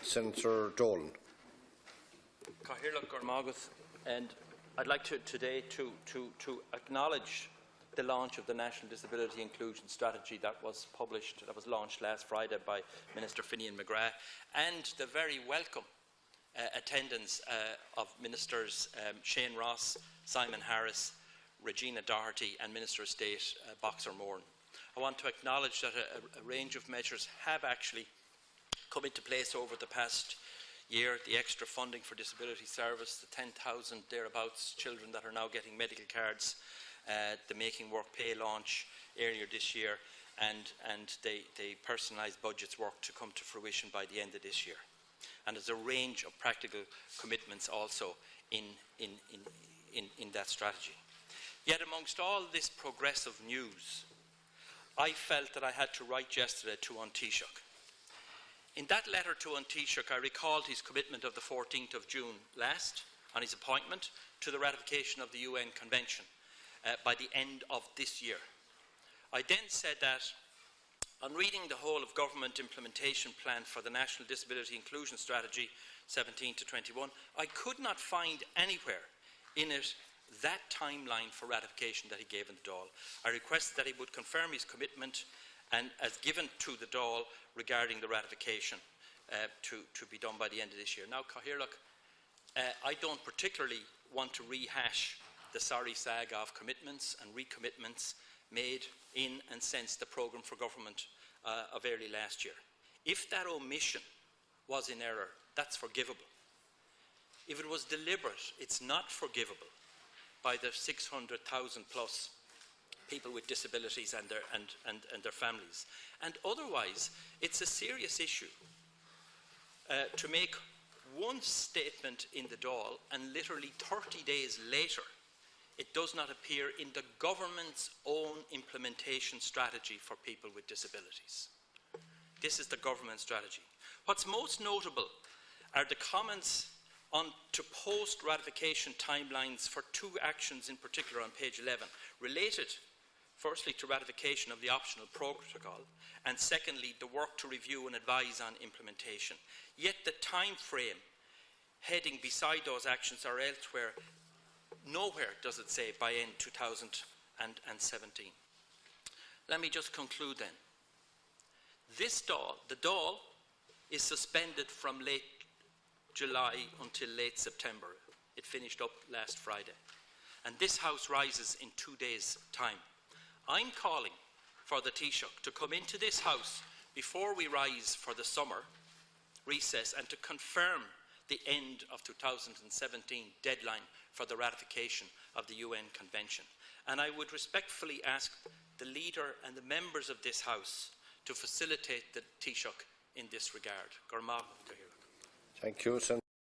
Senator Dolan. And I'd like today to acknowledge the launch of the National Disability Inclusion Strategy that was launched last Friday by Minister Finian McGrath, and the very welcome attendance of Ministers Shane Ross, Simon Harris, Regina Doherty and Minister of State Boxer Moran. I want to acknowledge that a range of measures have actually come into place over the past year. The extra funding for disability service, the 10,000 thereabouts children that are now getting medical cards, the Making Work Pay launch earlier this year, and the personalised budgets work to come to fruition by the end of this year. And there's a range of practical commitments also in that strategy. Yet amongst all this progressive news, I felt that I had to write yesterday to Taoiseach. In that letter to Taoiseach, I recalled his commitment of the 14th of June last on his appointment to the ratification of the UN Convention by the end of this year. I then said that on reading the whole of government implementation plan for the National Disability Inclusion Strategy 17 to 21, I could not find anywhere in it that timeline for ratification that he gave in the Dáil. I requested that he would confirm his commitment and as given to the Dáil regarding the ratification to be done by the end of this year. Now, Cathaoirleach, I don't particularly want to rehash the sorry saga of commitments and recommitments made in and since the programme for government of early last year. If that omission was in error, that's forgivable. If it was deliberate, it's not forgivable by the 600,000 plus people with disabilities and their families. And otherwise, it's a serious issue to make one statement in the Dáil and literally 30 days later it does not appear in the government's own implementation strategy for people with disabilities. This is the government strategy. What's most notable are the comments on to post-ratification timelines for two actions in particular on page 11, related firstly to ratification of the optional protocol, and secondly the work to review and advise on implementation. Yet the time frame heading beside those actions are elsewhere. Nowhere does it say by end 2017. Let me just conclude then. This Dáil, the Dáil, is suspended from late July until late September. It finished up last Friday. And this House rises in 2 days' time. I'm calling for the Taoiseach to come into this House before we rise for the summer recess and to confirm the end of 2017 deadline for the ratification of the UN Convention. And I would respectfully ask the Leader and the members of this House to facilitate the Taoiseach in this regard. Thank you, Senator.